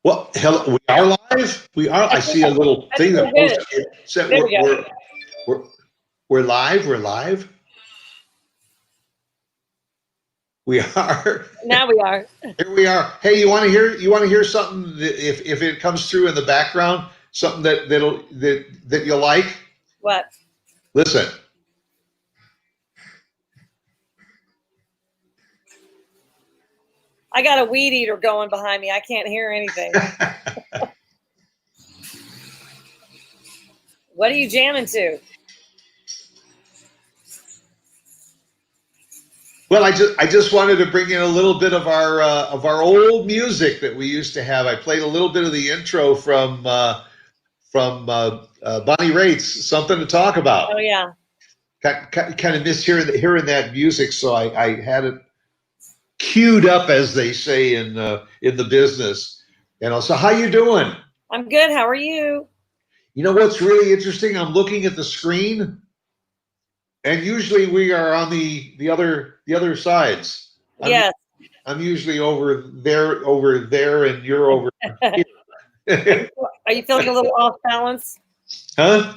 Well, hell, we are live. We are. I see a little I thing think that we're good. said There we go. we're live. We're live. We are. Now we are. Here we are. Hey, you want to hear? You want to hear something? If it comes through in the background, something that you'll like. What? Listen. I got a weed eater going behind me. I can't hear anything. What are you jamming to? Well, I just wanted to bring in a little bit of our old music that we used to have. I played a little bit of the intro from Bonnie Raitt's "Something to Talk About." Oh yeah. Kind of miss hearing that music, so I had it queued up, as they say in the business. And also, how you doing? I'm good. How are you? You know what's really interesting? I'm looking at the screen, and usually we are on the other sides. Yes. I'm usually over there, and you're over here. Are you feeling a little off balance? Huh?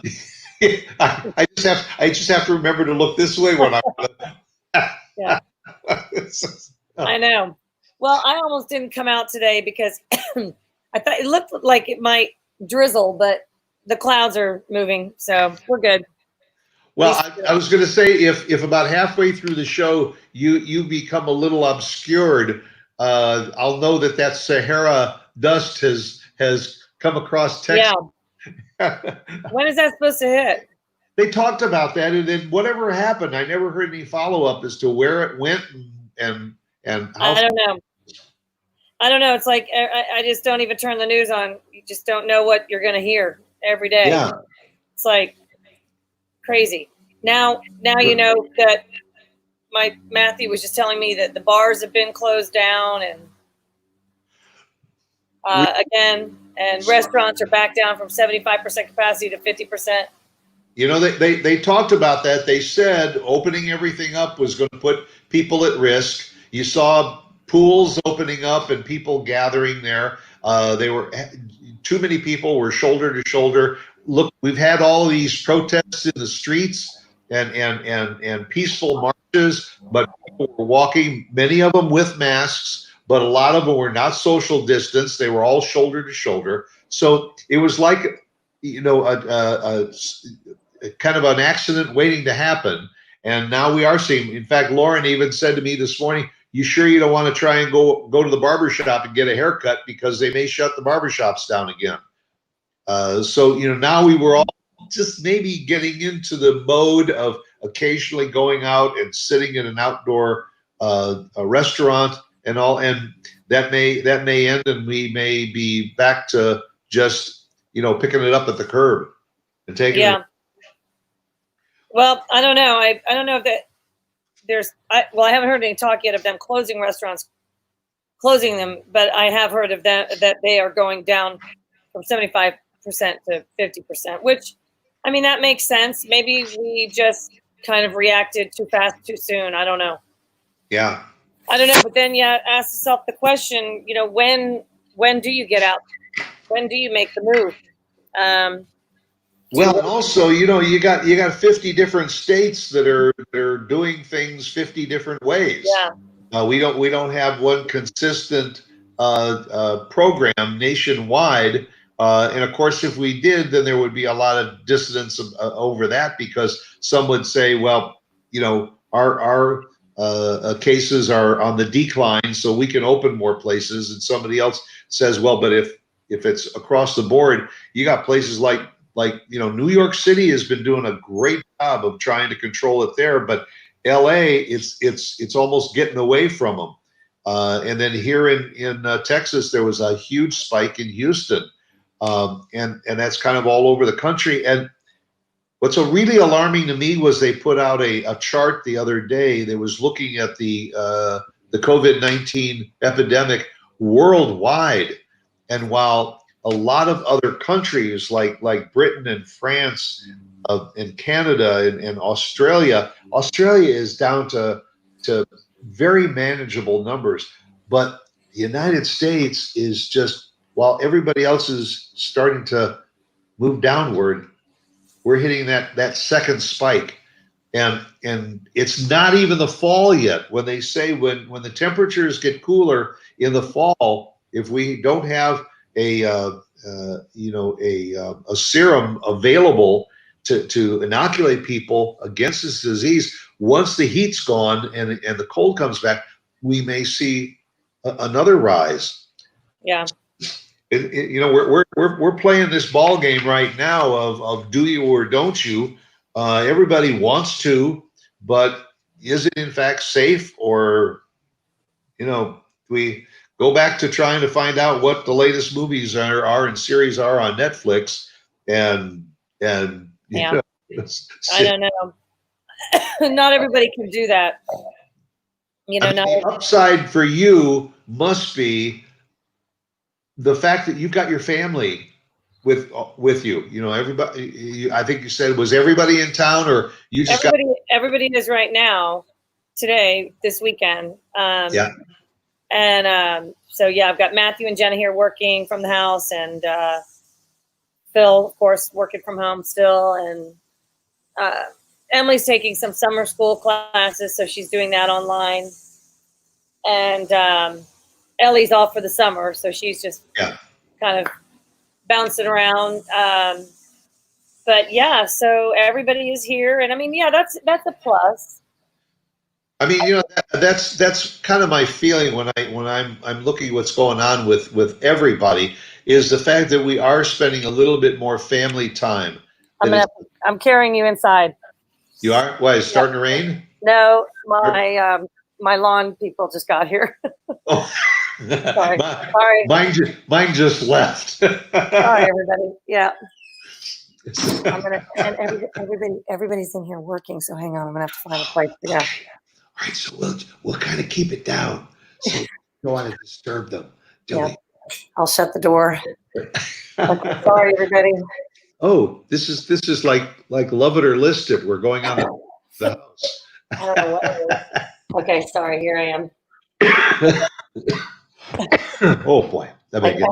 I just have to remember to look this way when I'm. Yeah. I know. Well, I almost didn't come out today because I thought it looked like it might drizzle, but the clouds are moving, so we're good. Well, I was going to say if about halfway through the show you become a little obscured, I'll know that Sahara dust has come across Texas. Yeah. When is that supposed to hit? They talked about that, and then whatever happened, I never heard any follow up as to where it went and how. I don't know. I don't know. It's like I just don't even turn the news on. You just don't know what you're going to hear every day. Yeah. It's like crazy. Now you know that my Matthew was just telling me that the bars have been closed down and again, and restaurants are back down from 75% capacity to 50%. You know, they talked about that. They said opening everything up was going to put people at risk. You saw pools opening up and people gathering there. They were too many people were shoulder to shoulder. Look, we've had all these protests in the streets and peaceful marches, but people were walking, many of them with masks, but a lot of them were not social distance. They were all shoulder to shoulder. So it was like, you know, a kind of an accident waiting to happen. And now we are seeing, in fact, Lauren even said to me this morning, you sure you don't want to try and go to the barbershop and get a haircut because they may shut the barbershops down again. So, you know, now we were all just maybe getting into the mode of occasionally going out and sitting in an outdoor a restaurant and all, and that may end, and we may be back to just, you know, picking it up at the curb and taking it. Well, I don't know. I don't know if that there's. I haven't heard any talk yet of them closing restaurants, closing them, but I have heard of that they are going down from 75% to 50%. Which, I mean, that makes sense. Maybe we just kind of reacted too fast, too soon. I don't know. Yeah. I don't know. But then, ask yourself the question. You know, when do you get out? When do you make the move? Well, and also, you know, you got 50 different states that are doing things 50 different ways. Yeah. We don't have one consistent program nationwide. And of course, if we did, then there would be a lot of dissonance over that, because some would say, well, you know, our cases are on the decline, so we can open more places. And somebody else says, well, but if it's across the board, you got places like, you know, New York City has been doing a great job of trying to control it there, but LA, it's almost getting away from them. And then here in Texas, there was a huge spike in Houston, and that's kind of all over the country. And what's really alarming to me was they put out a chart the other day that was looking at the COVID-19 epidemic worldwide, and while a lot of other countries like Britain and France and Canada and Australia is down to very manageable numbers, but the United States is just while everybody else is starting to move downward, we're hitting that second spike. And it's not even the fall yet. When they say when the temperatures get cooler in the fall, if we don't have a a serum available to inoculate people against this disease, once the heat's gone and the cold comes back, we may see another rise. Yeah. We're playing this ball game right now of do you or don't you. Everybody wants to, but is it in fact safe? Or we go back to trying to find out what the latest movies are and series are on Netflix, and yeah, I don't know. Not everybody can do that. The upside for you must be the fact that you've got your family with you. Everybody. I think you said, was everybody in town, or you just everybody is right now, today, this weekend. Yeah. And so yeah, I've got Matthew and Jenna here working from the house, and Phil, of course, working from home still, and Emily's taking some summer school classes, so she's doing that online. And Ellie's off for the summer, so she's just kind of bouncing around. But yeah, so everybody is here, and I mean, yeah, that's a plus. I mean, that's kind of my feeling when I'm looking at what's going on with everybody, is the fact that we are spending a little bit more family time. I'm carrying you inside. You are? Why, it's starting to rain? No, my lawn people just got here. Oh. Sorry. Mine just left. Sorry, everybody. Yeah. Everybody's in here working, so hang on. I'm gonna have to find a place to go. All right, so we'll kind of keep it down, so we don't want to disturb them, do we? I'll shut the door. Okay, sorry, everybody. Oh, this is like love it or list it. We're going on the house. I don't know what it is. Okay, sorry. Here I am. Oh boy, I had to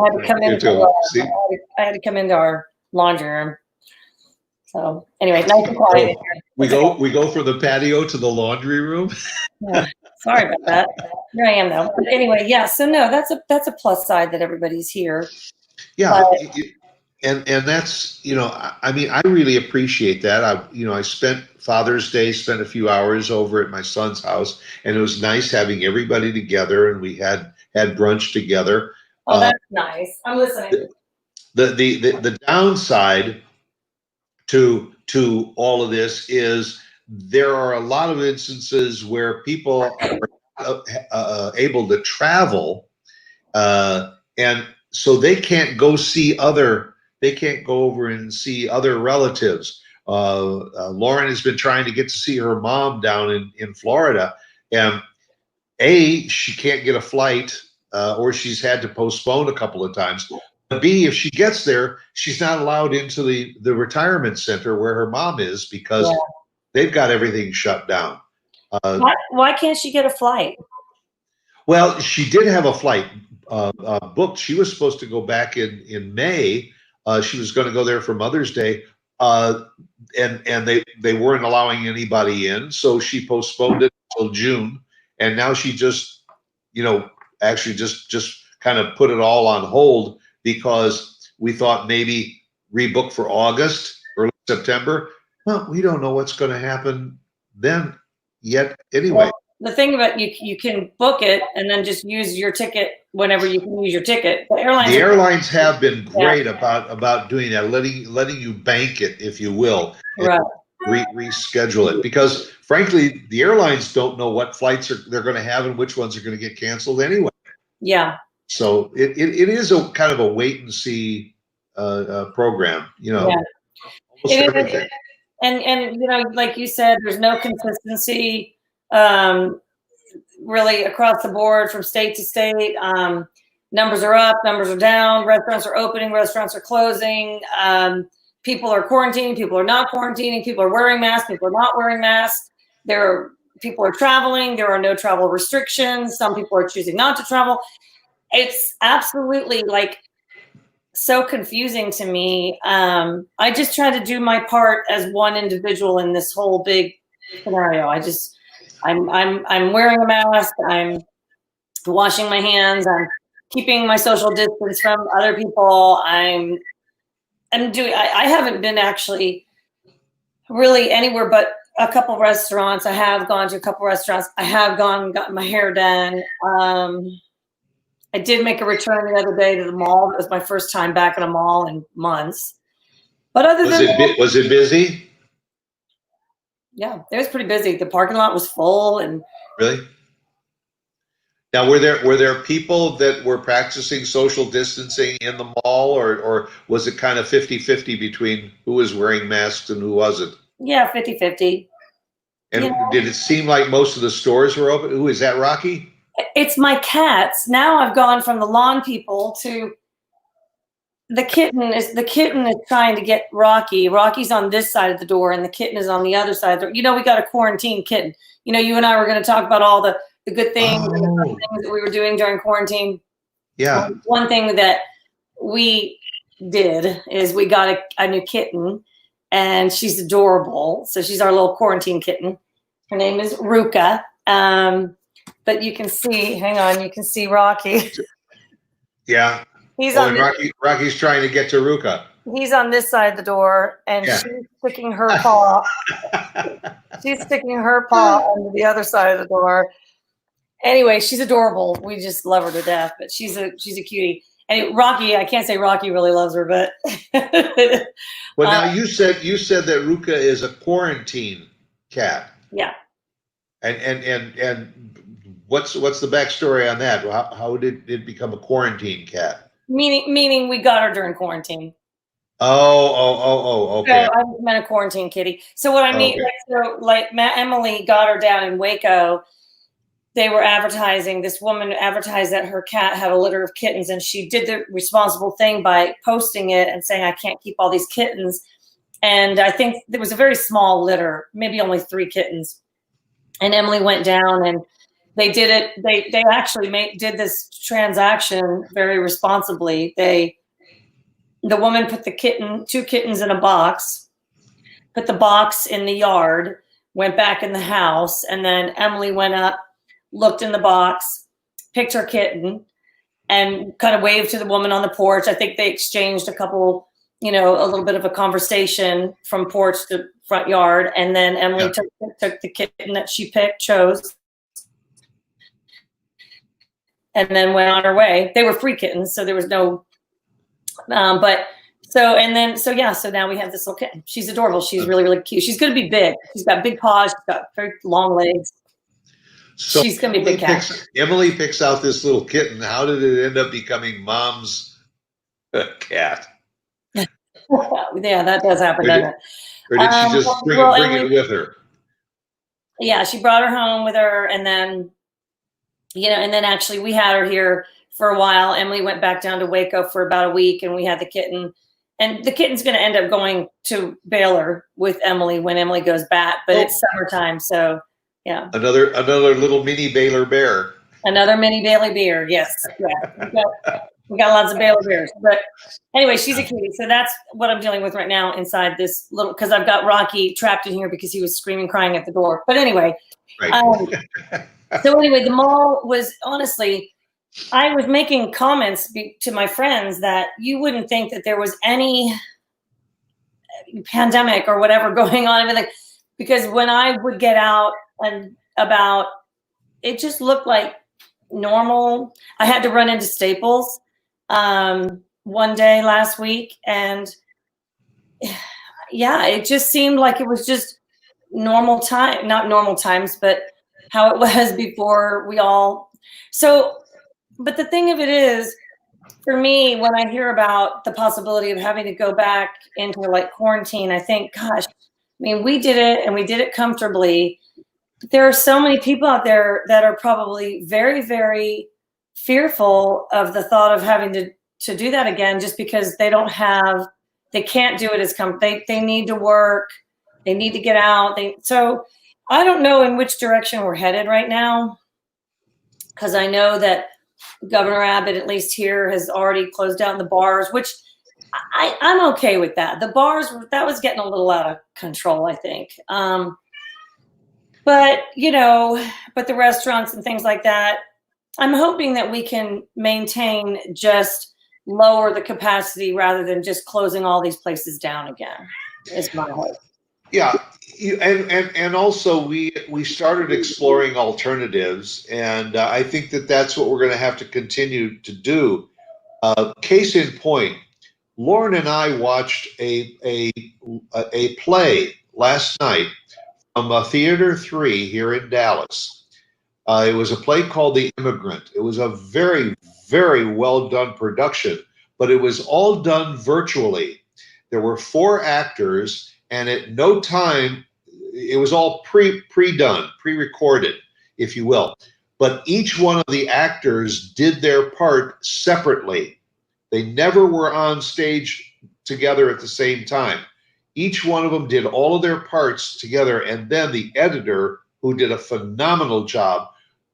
come into our laundry room. So anyway, nice and quiet. We go from the patio to the laundry room. Yeah, sorry about that. Here I am though. But anyway, yeah. So no, that's a plus side that everybody's here. Yeah, and that's I mean, I really appreciate that. I spent Father's Day, spent a few hours over at my son's house, and it was nice having everybody together, and we had brunch together. Oh, that's nice. I'm listening. The downside to all of this is there are a lot of instances where people are able to travel, and so they can't go over and see other relatives. Lauren has been trying to get to see her mom down in Florida, and she can't get a flight, or she's had to postpone a couple of times. B, if she gets there, she's not allowed into the retirement center where her mom is, because they've got everything shut down. Why can't she get a flight? Well, she did have a flight booked. She was supposed to go back in May. She was going to go there for Mother's Day, and they weren't allowing anybody in, so she postponed it until June. And now she just, actually just kind of put it all on hold, because we thought maybe rebook for August, early September. Well, we don't know what's going to happen then yet anyway. Well, the thing about you can book it and then just use your ticket whenever you can use your ticket. The airlines have been great about doing that, letting you bank it, if you will, right. Reschedule it, because frankly, the airlines don't know what flights they're going to have and which ones are going to get canceled anyway. Yeah. So it is a kind of a wait and see program, almost everything. And like you said, there's no consistency really across the board from state to state. Numbers are up, numbers are down, restaurants are opening, restaurants are closing. People are quarantining, people are not quarantining, people are wearing masks, people are not wearing masks. People are traveling, there are no travel restrictions. Some people are choosing not to travel. It's absolutely like so confusing to me. I just try to do my part as one individual in this whole big scenario. I'm wearing a mask. I'm washing my hands. I'm keeping my social distance from other people. I haven't been actually really anywhere but a couple restaurants. I have gone to a couple restaurants. I have gone and gotten my hair done. I did make a return the other day to the mall. It was my first time back at a mall in months. But other than that, was it busy? yeah, it was pretty busy. The parking lot was full, and Really? Now, were there people that were practicing social distancing in the mall, or was it kind of 50-50 between who was wearing masks and who wasn't? yeah, 50-50. And You know, did it seem like most of the stores were open? Who is that, Rocky? it's my cats. Now I've gone from the lawn people to the kitten is trying to get Rocky. Rocky's on this side of the door and the kitten is on the other side of the door. You know, we got a quarantine kitten. You know, you and I were going to talk about all the good things and the good things that we were doing during quarantine. Yeah. One thing that we did is we got a new kitten, and she's adorable. So she's our little quarantine kitten. Her name is Ruka. But you can see, hang on, you can see Rocky. Yeah. He's and Rocky's trying to get to Ruka. He's on this side of the door, and she's sticking her paw. She's sticking her paw onto the other side of the door. Anyway, she's adorable. We just love her to death, but she's a cutie. And Rocky, I can't say Rocky really loves her, but well, now you said that Ruka is a quarantine cat. Yeah. And what's the backstory on that? How did it become a quarantine cat? Meaning we got her during quarantine. Oh, okay. So I meant a quarantine kitty. So what I mean, Emily got her down in Waco. They were advertising, this woman advertised that her cat had a litter of kittens, and she did the responsible thing by posting it and saying, I can't keep all these kittens. And I think there was a very small litter, maybe only 3 kittens. And Emily went down and they did it. They actually did this transaction very responsibly. The woman put 2 kittens in a box, put the box in the yard, went back in the house, and then Emily went up, looked in the box, picked her kitten, and kind of waved to the woman on the porch. I think they exchanged a couple, a little bit of a conversation from porch to front yard. And then Emily took the kitten that she chose, and then went on her way. They were free kittens, so there was no, so now we have this little kitten. She's adorable. She's really, really cute. She's going to be big. She's got big paws. She's got very long legs. So she's going to be a big cat. Emily picks out this little kitten. How did it end up becoming mom's cat? Yeah, that does happen, doesn't it? Or did she just bring it with her? Yeah, she brought her home with her, and then, actually we had her here for a while. Emily went back down to Waco for about a week, and we had the kitten. And the kitten's going to end up going to Baylor with Emily when Emily goes back, but it's summertime, so yeah. Another little mini Baylor bear. Another mini Baylor bear, yes. Yeah. We got lots of Baylor bears. But anyway, she's a cutie. So that's what I'm dealing with right now inside this little, because I've got Rocky trapped in here because he was screaming, crying at the door. But anyway, so anyway, the mall was, honestly, I was making comments to my friends that you wouldn't think that there was any pandemic or whatever going on, everything, because when I would get out and about, it just looked like normal. I had to run into Staples one day last week, and yeah, it just seemed like it was just normal time, not normal times, but how it was before we all. So, but the thing of it is, for me, when I hear about the possibility of having to go back into like quarantine, I think, gosh, I mean, we did it and we did it comfortably. But there are so many people out there that are probably very, very fearful of the thought of having to do that again, just because they can't do it as they need to work, they need to get out. So I don't know in which direction we're headed right now, because I know that Governor Abbott, at least here, has already closed down the bars, which I'm okay with that. The bars, that was getting a little out of control, I think. But but the restaurants and things like that, I'm hoping that we can maintain, just lower the capacity rather than just closing all these places down again. Is my hope. Yeah, and also we started exploring alternatives, and I think that that's what we're going to have to continue to do. Case in point, Lauren and I watched a play last night from Theater 3 here in Dallas. It was a play called The Immigrant. It was a very, very well done production, but it was all done virtually. There were 4 actors, and at no time, it was all pre-done, pre-recorded, if you will. But each one of the actors did their part separately. They never were on stage together at the same time. Each one of them did all of their parts together, and then the editor, who did a phenomenal job,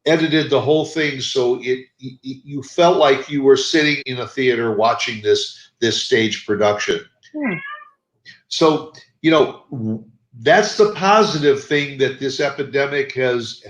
edited the whole thing so you felt like you were sitting in a theater watching this stage production. Hmm. So that's the positive thing that this epidemic has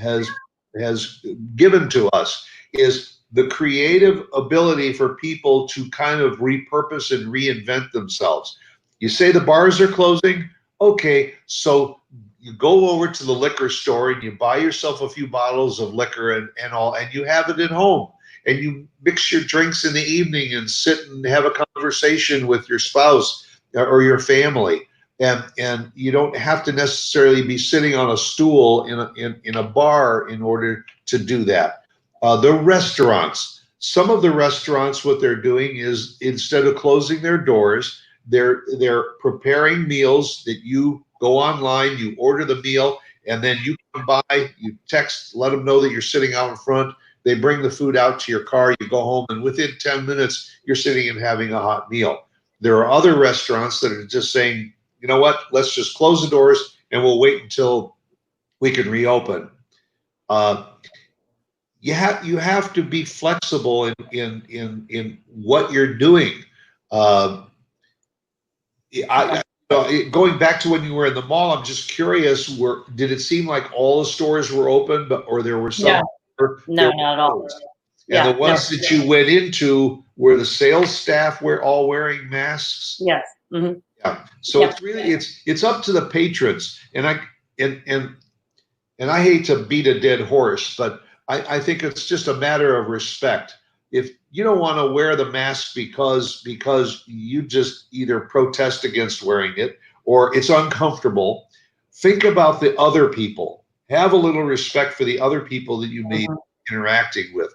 given to us, is the creative ability for people to kind of repurpose and reinvent themselves. You say the bars are closing, okay, so you go over to the liquor store and you buy yourself a few bottles of liquor and all, and you have it at home, and you mix your drinks in the evening and sit and have a conversation with your spouse or your family, and you don't have to necessarily be sitting on a stool in a bar in order to do that. The restaurants, some of the restaurants, what they're doing is, instead of closing their doors, they're preparing meals that you go online, you order the meal, and then you come by, you text, let them know that you're sitting out in front. They bring the food out to your car, you go home, and within 10 minutes, you're sitting and having a hot meal. There are other restaurants that are just saying, you know what, let's just close the doors and we'll wait until we can reopen. You have to be flexible in what you're doing. Going back to when you were in the mall, I'm just curious. Did it seem like all the stores were open, or there were some? No, not at all. And the ones that you went into, were the sales staff all wearing masks? Yes. Mm-hmm. Yeah. So it's really it's up to the patrons, and I hate to beat a dead horse, but I think it's just a matter of respect. If you don't want to wear the mask because you just either protest against wearing it or it's uncomfortable, think about the other people. Have a little respect for the other people that you may be interacting with.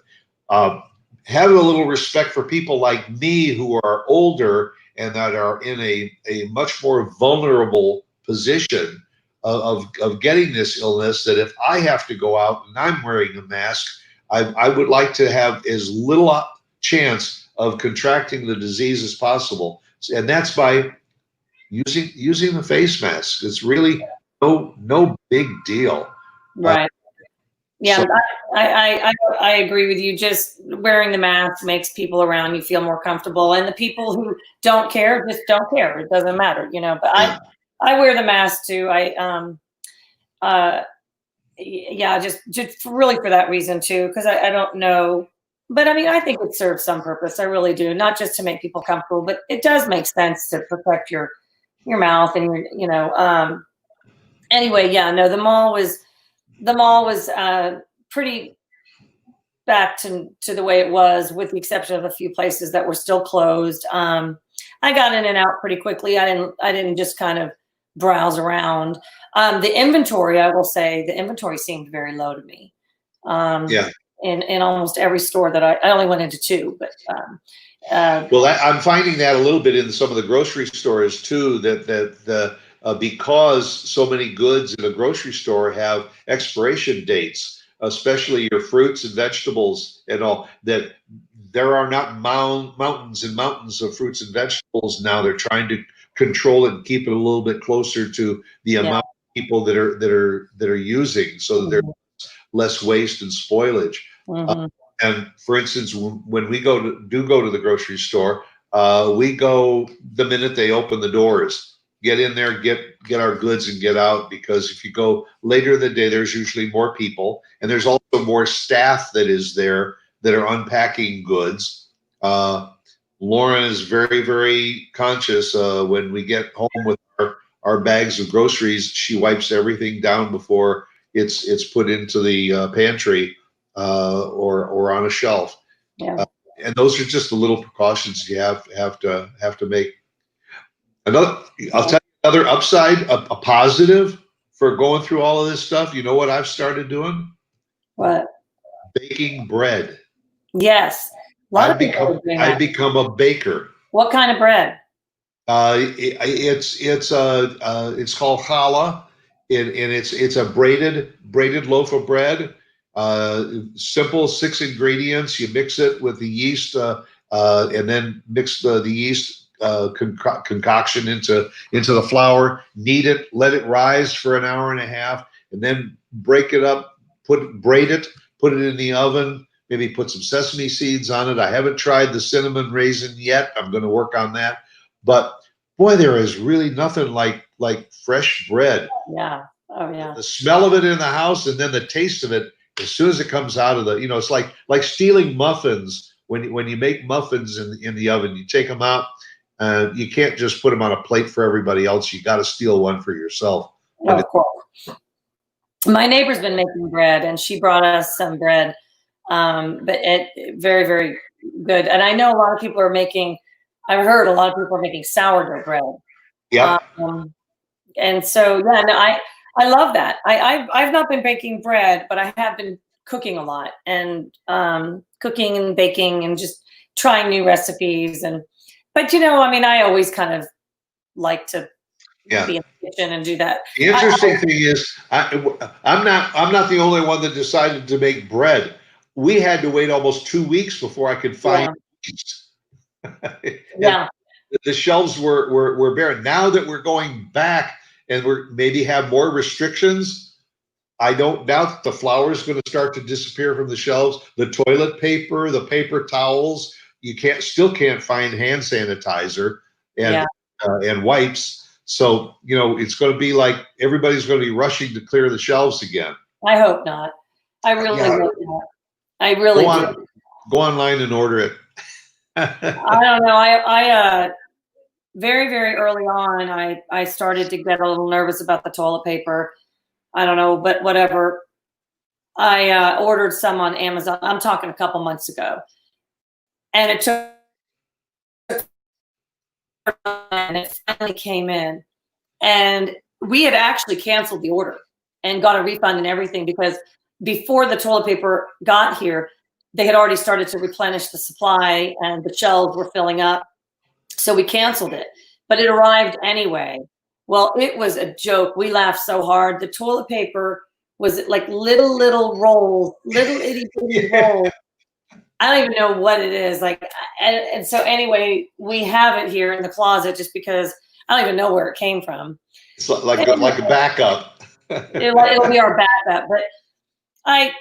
Have a little respect for people like me who are older and that are in a much more vulnerable position of getting this illness, that if I have to go out and I'm wearing a mask, I would like to have as little chance of contracting the disease as possible. And that's by using the face mask. It's really no big deal. Right. Yeah, so, I agree with you. Just wearing the mask makes people around you feel more comfortable, and the people who don't care just don't care. It doesn't matter, But I wear the mask too. Just really for that reason too, because I don't know, but I mean, I think it serves some purpose. I really do, not just to make people comfortable, but it does make sense to protect your mouth and your. Anyway, yeah, no, the mall was pretty back to the way it was, with the exception of a few places that were still closed. I got in and out pretty quickly. I didn't just kind of browse around. The inventory, I will say, the inventory seemed very low to me. In almost every store that I only went into 2, but well, I'm finding that a little bit in some of the grocery stores too, that because so many goods in a grocery store have expiration dates, especially your fruits and vegetables and all, that there are not mountains and mountains of fruits and vegetables now. They're trying to control it and keep it a little bit closer to the amount of people that are using, so that there's less waste and spoilage. And for instance, when we go to the grocery store, We go the minute they open the doors. Get in there, get our goods, and get out. Because if you go later in the day, there's usually more people, and there's also more staff that is there that are unpacking goods. Lauren is very, very conscious. When we get home with our bags of groceries, she wipes everything down before it's put into the pantry or on a shelf. Yeah. And those are just the little precautions you have to make. Another, I'll tell you another upside, a positive for going through all of this stuff. You know what I've started doing? What? Baking bread. Yes. I've become a baker. What kind of bread? It's called challah, and it's a braided loaf of bread. Simple 6 ingredients. You mix it with the yeast, and then mix the yeast concoction into the flour. Knead it, let it rise for an hour and a half, and then break it up. Braid it, put it in the oven. Maybe put some sesame seeds on it. I haven't tried the cinnamon raisin yet. I'm going to work on that. But boy, there is really nothing like fresh bread. Yeah. Oh yeah. The smell of it in the house, and then the taste of it as soon as it comes out of the, it's like stealing muffins. When you make muffins in the oven, you take them out. You can't just put them on a plate for everybody else. You got to steal one for yourself. Of course. My neighbor's been making bread, and she brought us some bread. But it very, very good. And I know a lot of people are making. I've heard a lot of people are making sourdough bread. Yeah. And so yeah, no, I love that. I've not been baking bread, but I have been cooking a lot, and cooking and baking and just trying new recipes. But I mean, I always kind of like to be in the kitchen and do that. The interesting thing is, I'm not the only one that decided to make bread. We had to wait almost 2 weeks before I could find yeast. Yeah. The shelves were bare. Now that we're going back and we're maybe have more restrictions, I don't doubt the flour is going to start to disappear from the shelves. The toilet paper, the paper towels, you still can't find hand sanitizer and wipes. So, it's going to be like everybody's going to be rushing to clear the shelves again. I hope not. I really hope not. I really do. Go online and order it. I don't know. I very, very early on, I started to get a little nervous about the toilet paper. I don't know, but whatever. I ordered some on Amazon. I'm talking a couple months ago. And it took, and it finally came in. And we had actually canceled the order and got a refund and everything, because before the toilet paper got here, they had already started to replenish the supply and the shelves were filling up. So we canceled it, but it arrived anyway. Well, it was a joke. We laughed so hard. The toilet paper was like little rolls, little itty bitty rolls. I don't even know what it is. And so anyway, we have it here in the closet just because I don't even know where it came from. It's like a backup. It'll be our backup. But I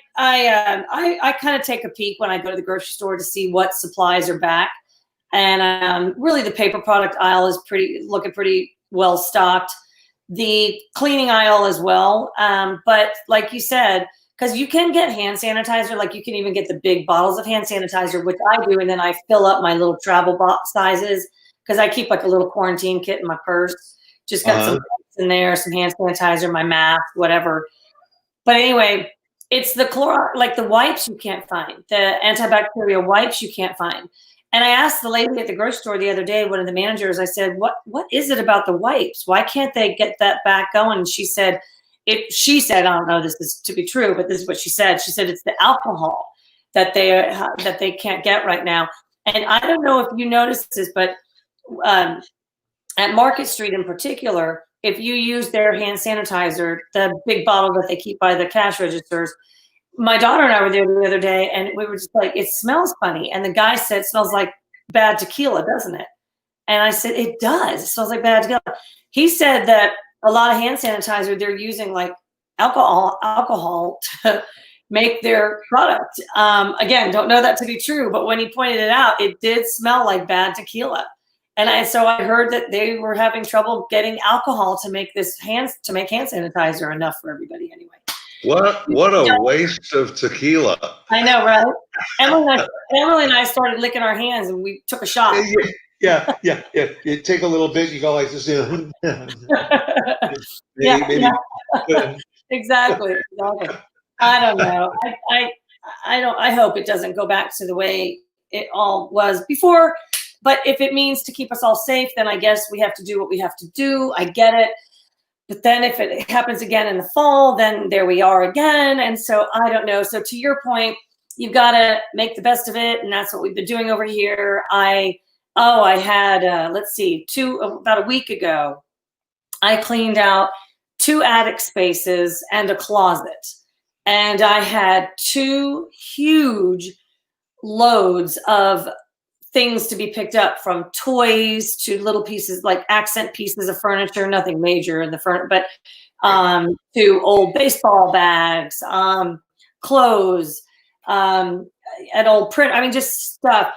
kind of take a peek when I go to the grocery store to see what supplies are back. And really the paper product aisle is looking pretty well stocked. The cleaning aisle as well. But like you said, because you can get hand sanitizer, like you can even get the big bottles of hand sanitizer, which I do. And then I fill up my little travel box sizes, because I keep like a little quarantine kit in my purse. Just got some in there, some hand sanitizer, my mask, whatever. But anyway, it's the like the wipes you can't find, the antibacterial wipes you can't find. And I asked the lady at the grocery store the other day, one of the managers, I said, what is it about the wipes? Why can't they get that back going? And she said, I don't know this is to be true, but this is what she said. She said, it's the alcohol that they can't get right now. And I don't know if you noticed this, but at Market Street in particular, if you use their hand sanitizer, the big bottle that they keep by the cash registers, my daughter and I were there the other day, and we were just like, it smells funny. And the guy said, it smells like bad tequila, doesn't it? And I said, it does. It smells like bad tequila. He said that a lot of hand sanitizer, they're using like alcohol make their product. Again, don't know that to be true, but when he pointed it out, it did smell like bad tequila. And so I heard that they were having trouble getting alcohol to make hand sanitizer enough for everybody anyway. What a waste of tequila. I know, right? Emily and I started licking our hands and we took a shot. Yeah. You take a little bit, you go like this. Maybe. Exactly. I don't know. I hope it doesn't go back to the way it all was before. But if it means to keep us all safe, then I guess we have to do what we have to do. I get it. But then if it happens again in the fall, then there we are again. And so I don't know. So to your point, you've got to make the best of it. And that's what we've been doing over here. I had, let's see, about a week ago, I cleaned out 2 attic spaces and a closet. And I had 2 huge loads of things to be picked up, from toys to little pieces, like accent pieces of furniture, nothing major in the furniture, but to old baseball bags, clothes, and old print. I mean, just stuff.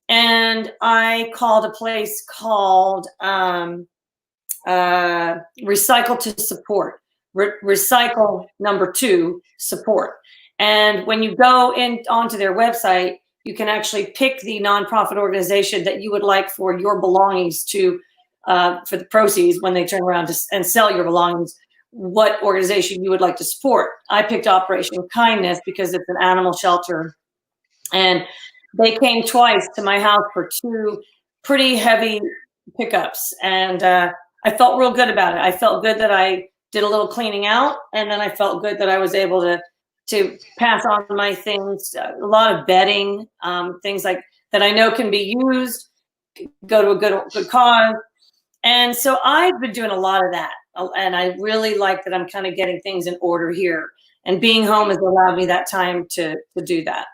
And I called a place called Recycle to Support, Recycle number 2 support. And when you go onto their website, you can actually pick the nonprofit organization that you would like for your belongings to, for the proceeds when they turn around and sell your belongings, what organization you would like to support. I picked Operation Kindness because it's an animal shelter. And they came twice to my house for 2 pretty heavy pickups. And I felt real good about it. I felt good that I did a little cleaning out. And then I felt good that I was able to pass on my things, a lot of bedding, things like that I know can be used, go to a good cause. And so I've been doing a lot of that. And I really like that I'm kind of getting things in order here. And being home has allowed me that time to do that.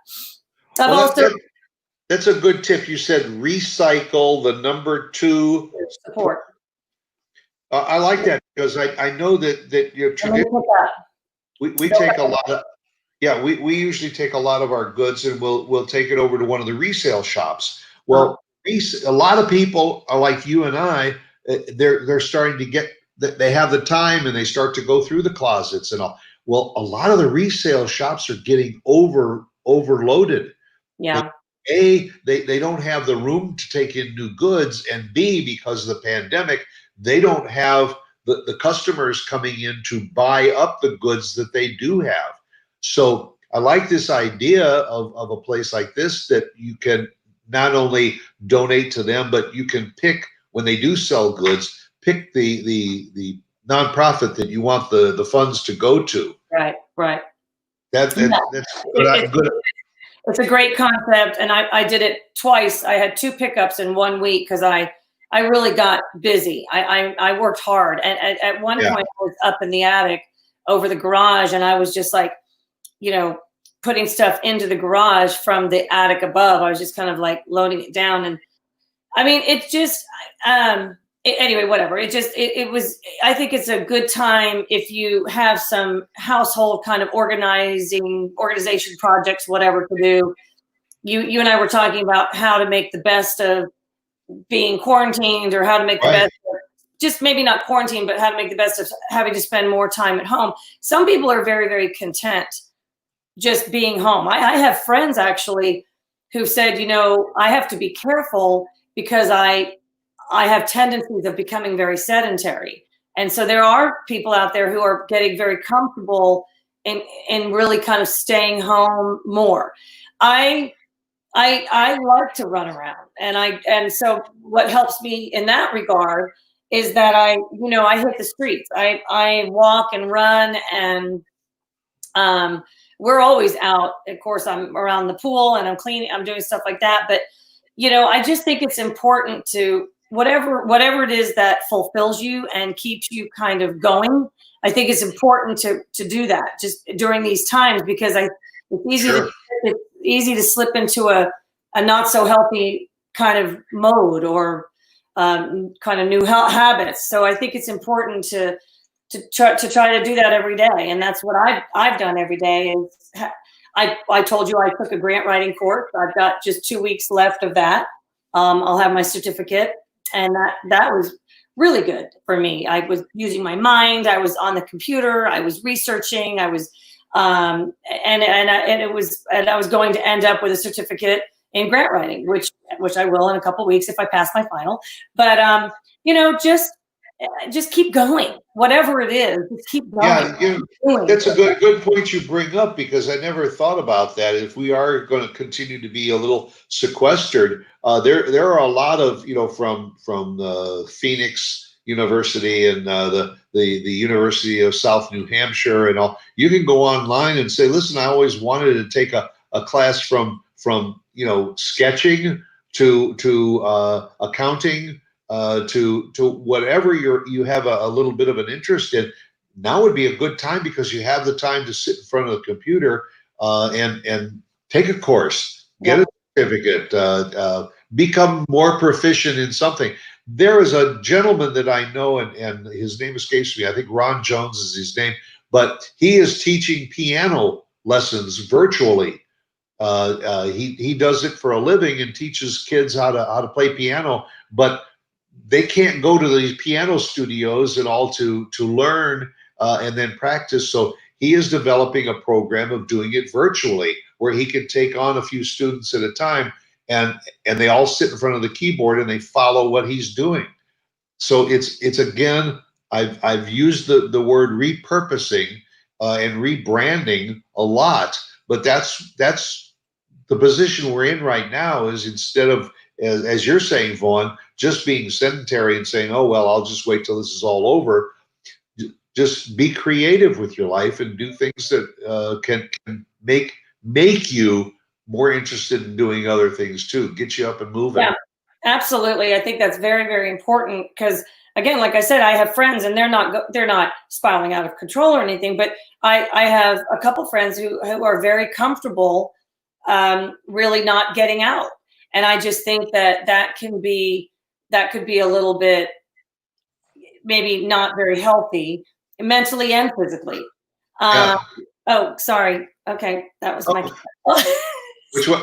That's a good tip. You said recycle, the number 2 support. I like that, because I know that your tradition. We take a lot of. Yeah, we usually take a lot of our goods and we'll take it over to one of the resale shops. Well, a lot of people are like you and I. They're starting to get that they have the time and they start to go through the closets and all. Well, a lot of the resale shops are getting overloaded. Yeah. A, they don't have the room to take in new goods, and B, because of the pandemic, they don't have the customers coming in to buy up the goods that they do have. So I like this idea of a place like this, that you can not only donate to them, but you can pick, when they do sell goods, pick the nonprofit that you want the funds to go to. Right. That's good. It's a great concept, and I did it twice. I had 2 pickups in 1 week because I really got busy. I worked hard, and at one point I was up in the attic over the garage, and I was just like, putting stuff into the garage from the attic above. I was just kind of like loading it down, and I mean, it just anyway, whatever. It was. I think it's a good time if you have some household kind of organization projects, whatever to do. You and I were talking about how to make the best of being quarantined, or how to make the best of, just maybe not quarantine, but how to make the best of having to spend more time at home. Some people are very, very content just being home. I have friends actually who said, I have to be careful because I have tendencies of becoming very sedentary. And so there are people out there who are getting very comfortable in really kind of staying home more. I like to run around, and so what helps me in that regard is that I hit the streets. I walk and run, and we're always out. Of course, I'm around the pool and I'm cleaning, I'm doing stuff like that. But, I just think it's important to whatever it is that fulfills you and keeps you kind of going. I think it's important to do that just during these times, because it's easy to slip into a not so healthy kind of mode, or kind of new habits. So I think it's important to try to do that every day. And that's what I've done every day, is I told you I took a grant writing course. I've got just 2 weeks left of that. I'll have my certificate, and that was really good for me. I was using my mind. I was on the computer. I was researching. I was, and I was going to end up with a certificate in grant writing, which I will in a couple of weeks if I pass my final. But just keep going, whatever it is. Just keep going. Yeah, that's a good point you bring up, because I never thought about that. If we are going to continue to be a little sequestered, there are a lot of, from Phoenix University and the University of South New Hampshire and all. You can go online and say, listen, I always wanted to take a class from sketching to accounting, to whatever you have a little bit of an interest in. Now would be a good time, because you have the time to sit in front of the computer and take a course, get a certificate, become more proficient in something. There is a gentleman that I know, and his name escapes me. I think Ron Jones is his name, but he is teaching piano lessons virtually. He does it for a living and teaches kids how to play piano, but they can't go to these piano studios and all to learn and then practice. So he is developing a program of doing it virtually, where he can take on a few students at a time, and they all sit in front of the keyboard and they follow what he's doing. So it's again, I've used the word repurposing and rebranding a lot, but that's the position we're in right now. Is instead of, as you're saying, Vaughn, just being sedentary and saying, oh, well, I'll just wait till this is all over. Just be creative with your life and do things that can make you more interested in doing other things too, get you up and moving. Yeah, absolutely. I think that's very, very important, because again, like I said, I have friends and they're not spiraling out of control or anything, but I have a couple friends who are very comfortable really not getting out. And I just think that could be a little bit, maybe not very healthy, mentally and physically. Yeah. Oh, sorry. Okay, that was my.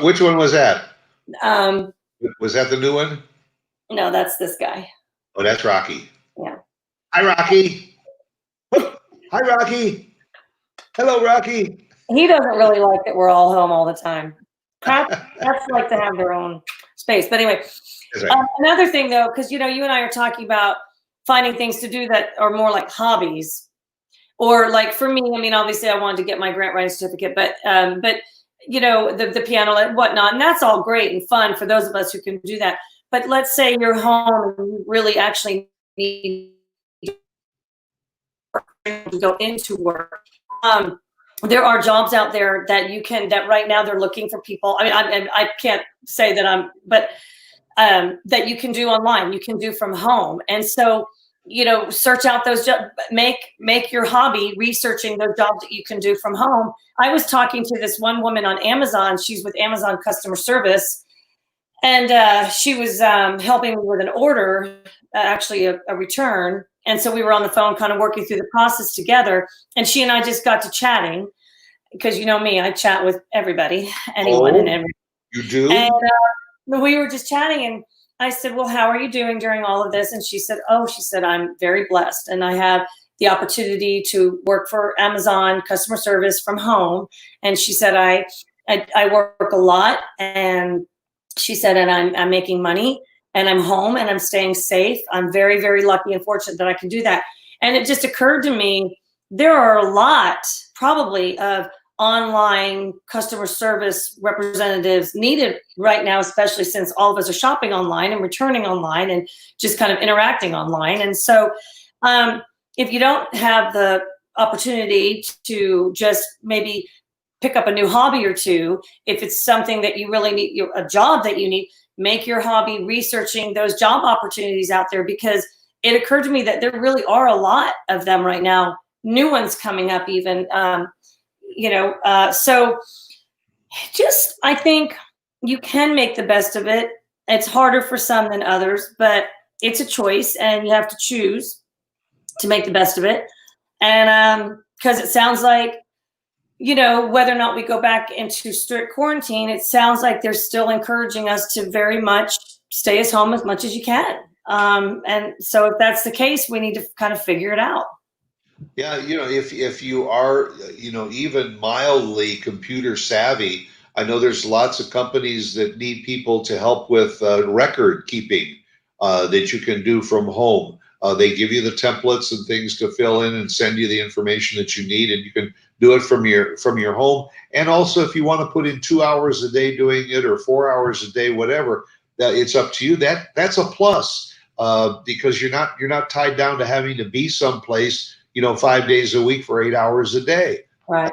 Which one was that? Um, Was that the new one? No, that's this guy. Oh, that's Rocky. Yeah. Hi, Rocky. Hi, Rocky. Hello, Rocky. He doesn't really like that we're all home all the time. Cats like to have their own space. But anyway, right. Another thing though, because you and I are talking about finding things to do that are more like hobbies, or like for me, I mean, obviously I wanted to get my grant writing certificate, but the piano and whatnot, and that's all great and fun for those of us who can do that. But let's say you're home and you really actually need to go into work. There are jobs out there that right now they're looking for people. I mean, I can't say that but that you can do online, you can do from home. And so, search out those jobs, make your hobby researching those jobs that you can do from home. I was talking to this one woman on Amazon. She's with Amazon customer service. And she was helping me with an order, actually a return. And so we were on the phone kind of working through the process together. And she and I just got to chatting, because you know me, I chat with everybody, anyone and everything. You do? And we were just chatting, and I said, well, how are you doing during all of this? And she said, I'm very blessed. And I have the opportunity to work for Amazon customer service from home. And she said, I work a lot. And she said, and I'm making money, and I'm home, and I'm staying safe. I'm very, very lucky and fortunate that I can do that. And it just occurred to me, there are a lot probably of online customer service representatives needed right now, especially since all of us are shopping online and returning online and just kind of interacting online. And so if you don't have the opportunity to just maybe pick up a new hobby or two, if it's something that you really need, a job that you need, make your hobby researching those job opportunities out there, because it occurred to me that there really are a lot of them right now, new ones coming up even, so just, I think you can make the best of it. It's harder for some than others, but it's a choice, and you have to choose to make the best of it. And because it sounds like whether or not we go back into strict quarantine, it sounds like they're still encouraging us to very much stay at home as much as you can. And so if that's the case, we need to kind of figure it out. Yeah, if you are, even mildly computer savvy, I know there's lots of companies that need people to help with record keeping that you can do from home. They give you the templates and things to fill in and send you the information that you need, and you can do it from your home. And also, if you want to put in 2 hours a day doing it or 4 hours a day, whatever, that it's up to you. That's a plus because you're not tied down to having to be someplace 5 days a week for 8 hours a day. Right.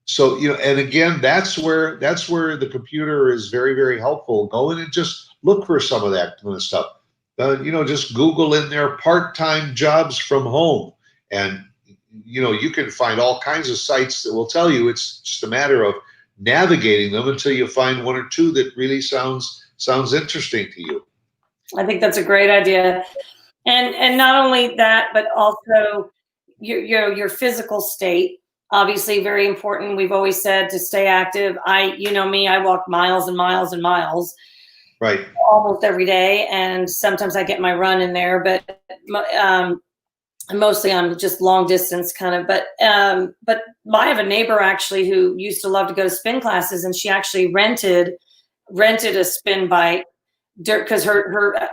So, and again, that's where the computer is very, very helpful. Go in and just look for some of that kind of stuff. Just Google in there part-time jobs from home. And, you can find all kinds of sites that will tell you. It's just a matter of navigating them until you find one or two that really sounds interesting to you. I think that's a great idea. And not only that, but also your physical state, obviously very important. We've always said to stay active. Me, I walk miles and miles and miles, Right. almost every day. And sometimes I get my run in there, but mostly I'm just long distance kind of, but I have a neighbor actually who used to love to go to spin classes, and she actually rented a spin bike because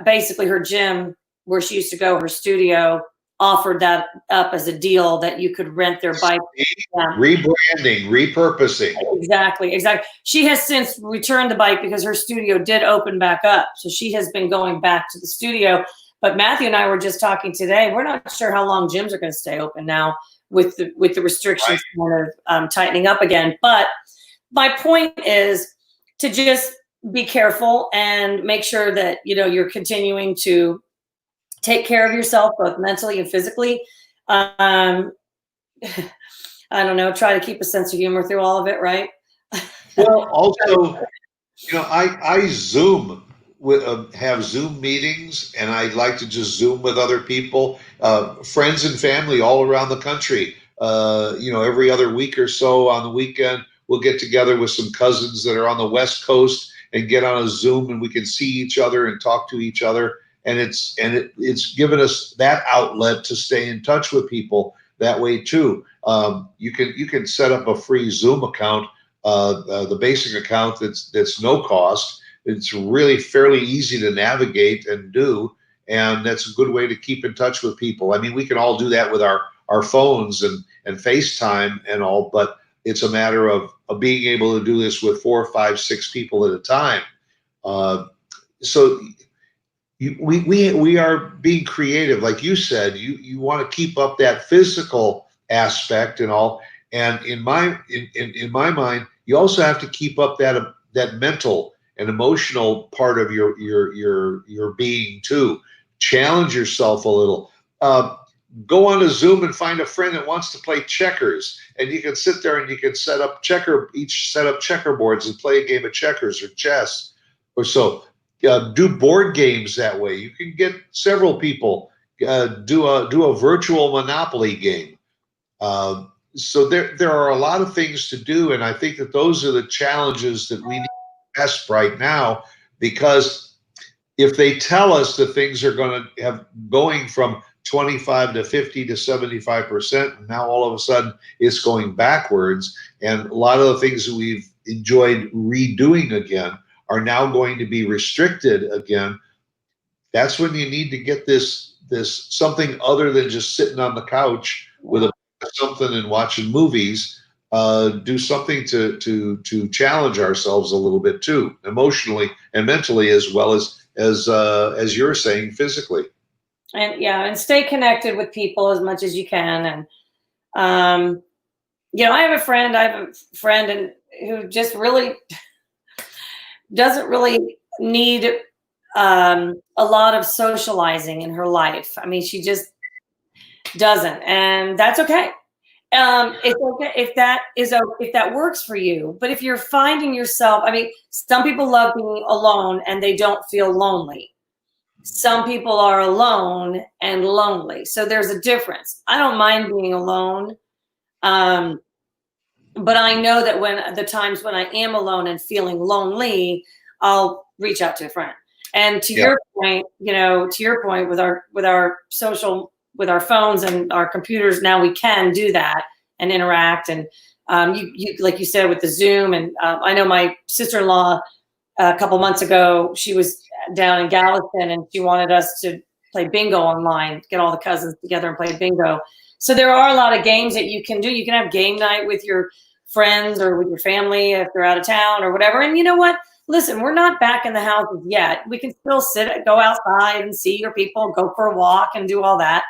basically her gym where she used to go, her studio, offered that up as a deal that you could rent their bike. Yeah. Rebranding, repurposing. Exactly. She has since returned the bike because her studio did open back up. So she has been going back to the studio. But Matthew and I were just talking today. We're not sure how long gyms are going to stay open now with the restrictions kind of tightening up again. But my point is to just be careful and make sure that you're continuing to take care of yourself both mentally and physically. I don't know, try to keep a sense of humor through all of it, right? Well, also, I Zoom have Zoom meetings, and I like to just Zoom with other people, friends and family all around the country. Every other week or so on the weekend, we'll get together with some cousins that are on the West Coast and get on a Zoom, and we can see each other and talk to each other. And it's given us that outlet to stay in touch with people that way too. You can set up a free Zoom account, the basic account that's no cost. It's really fairly easy to navigate and do, and that's a good way to keep in touch with people. I mean, we can all do that with our phones and FaceTime and all, but it's a matter of being able to do this with 4, 5, 6 people at a time. So we are being creative, like you said. You want to keep up that physical aspect and all, and in my mind, you also have to keep up that mental and emotional part of your being too. Challenge yourself a little. Go on a Zoom and find a friend that wants to play checkers, and you can sit there and you can set up checkerboards and play a game of checkers or chess or so. Do board games that way. You can get several people, do a virtual Monopoly game. So there are a lot of things to do, and I think that those are the challenges that we need to grasp right now, because if they tell us that things are going to have going from 25 to 50 to 75%, and now all of a sudden it's going backwards, and a lot of the things that we've enjoyed redoing again are now going to be restricted again. That's when you need to get this something other than just sitting on the couch with something and watching movies. Do something to challenge ourselves a little bit too, emotionally and mentally, as well as you're saying, physically. And stay connected with people as much as you can. And I have a friend and who just really doesn't really need a lot of socializing in her life. I mean, she just doesn't, and that's okay. It's okay if that works for you. But if you're finding yourself, I mean, some people love being alone and they don't feel lonely. Some people are alone and lonely. So there's a difference. I don't mind being alone. but I know that when the times when I am alone and feeling lonely, I'll reach out to a friend. And to Yeah. your point, to your point with our social, with our phones and our computers, now we can do that and interact. And you like you said with the Zoom, and I know my sister-in-law a couple months ago, she was down in Galveston and she wanted us to play bingo online, get all the cousins together and play bingo. So there are a lot of games that you can do. You can have game night with your friends or with your family if they're out of town or whatever. And you know what? Listen, we're not back in the houses yet. We can still go outside and see your people, go for a walk and do all that.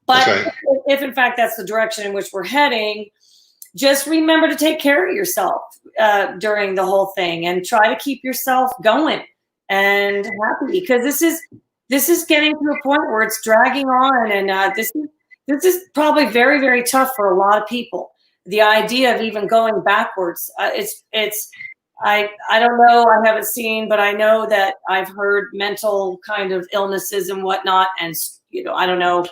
But Right. if in fact that's the direction in which we're heading, just remember to take care of yourself during the whole thing and try to keep yourself going and happy, because this is getting to a point where it's dragging on, and this is probably very, very tough for a lot of people. The idea of even going backwards, I don't know, I haven't seen, but I know that I've heard mental kind of illnesses and whatnot, and I don't know,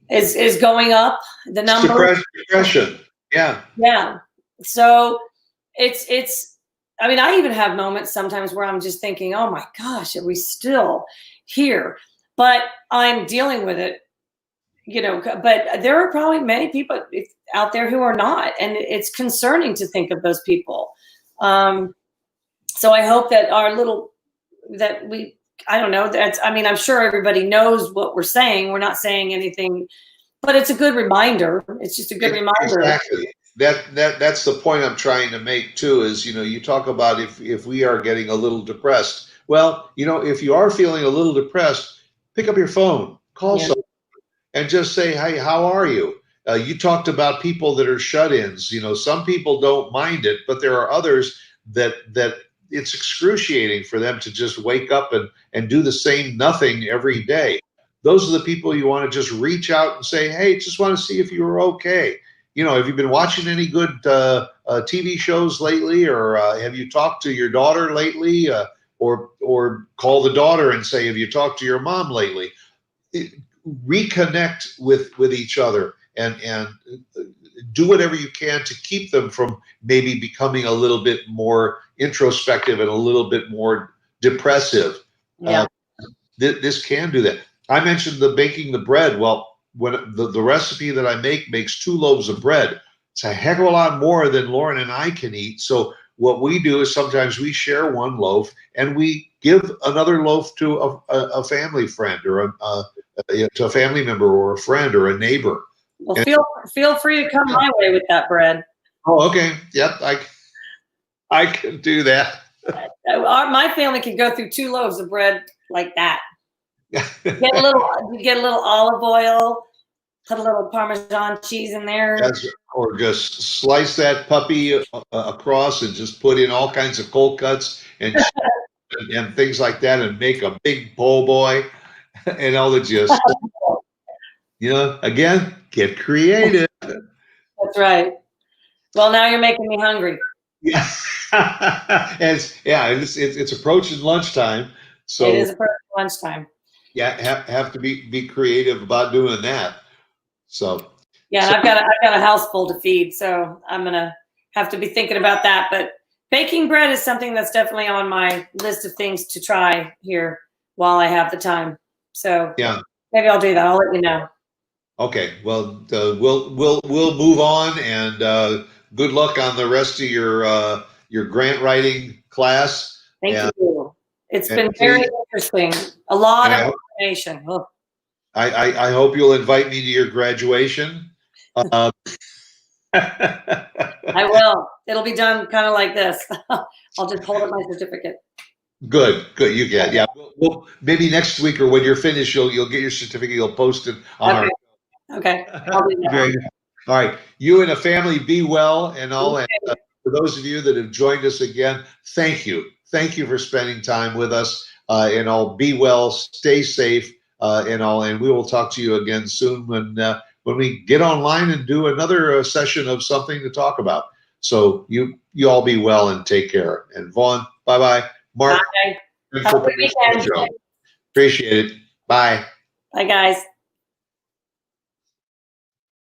is going up, the number. Depression. Yeah. Yeah. So it's I mean, I even have moments sometimes where I'm just thinking, oh my gosh, are we still here? But I'm dealing with it, but there are probably many people out there who are not. And it's concerning to think of those people. So I hope that I don't know, I mean, I'm sure everybody knows what we're saying. We're not saying anything, but it's a good reminder. It's just a good reminder. Exactly. That's the point I'm trying to make too, is, you talk about if we are getting a little depressed. Well, if you are feeling a little depressed, pick up your phone, call someone, and just say, hey, how are you? You talked about people that are shut-ins. Some people don't mind it, but there are others that it's excruciating for them to just wake up and do the same nothing every day. Those are the people you want to just reach out and say, hey, just want to see if you were okay. Have you been watching any good TV shows lately, or have you talked to your daughter lately, or call the daughter and say, have you talked to your mom lately? Reconnect with each other, and do whatever you can to keep them from maybe becoming a little bit more introspective and a little bit more depressive. Yeah. This can do that. I mentioned the baking the bread. Well, when the recipe that I make makes 2 loaves of bread, it's a heck of a lot more than Lauren and I can eat. So what we do is sometimes we share 1 loaf and we give another loaf to a family friend, or to a family member or a friend or a neighbor. Well, feel free to come my way with that bread. Oh, okay. Yep, I can do that. My family can go through 2 loaves of bread like that. Get a little olive oil, put a little Parmesan cheese in there. Or just slice that puppy across and just put in all kinds of cold cuts and things like that, and make a big po' boy, and all that. Just again, get creative. That's right. Well, now you're making me hungry. Yeah. It's approaching lunchtime, so it is approaching lunchtime. Yeah, have to be creative about doing that. So yeah, I've got a house full to feed, so I'm gonna have to be thinking about that. But baking bread is something that's definitely on my list of things to try here while I have the time. So yeah, maybe I'll do that. I'll let you know. Okay, well, we'll move on, and good luck on the rest of your grant writing class. Thank you. It's been very interesting. A lot of information. Oh. I hope you'll invite me to your graduation. I will. It'll be done kind of like this. I'll just hold up my certificate. Good. You get, yeah. Well, maybe next week, or when you're finished, you'll get your certificate. You'll post it on our. Okay. I'll do that. Very good. All right. You and the family be well, and all. And for those of you that have joined us again, thank you. Thank you for spending time with us. And all, be well, stay safe, and all. And we will talk to you again soon when we get online and do another session of something to talk about. So you all be well and take care. And Vaughn, bye-bye. Mark, bye. Have a good weekend. Appreciate it. Bye. Bye, guys.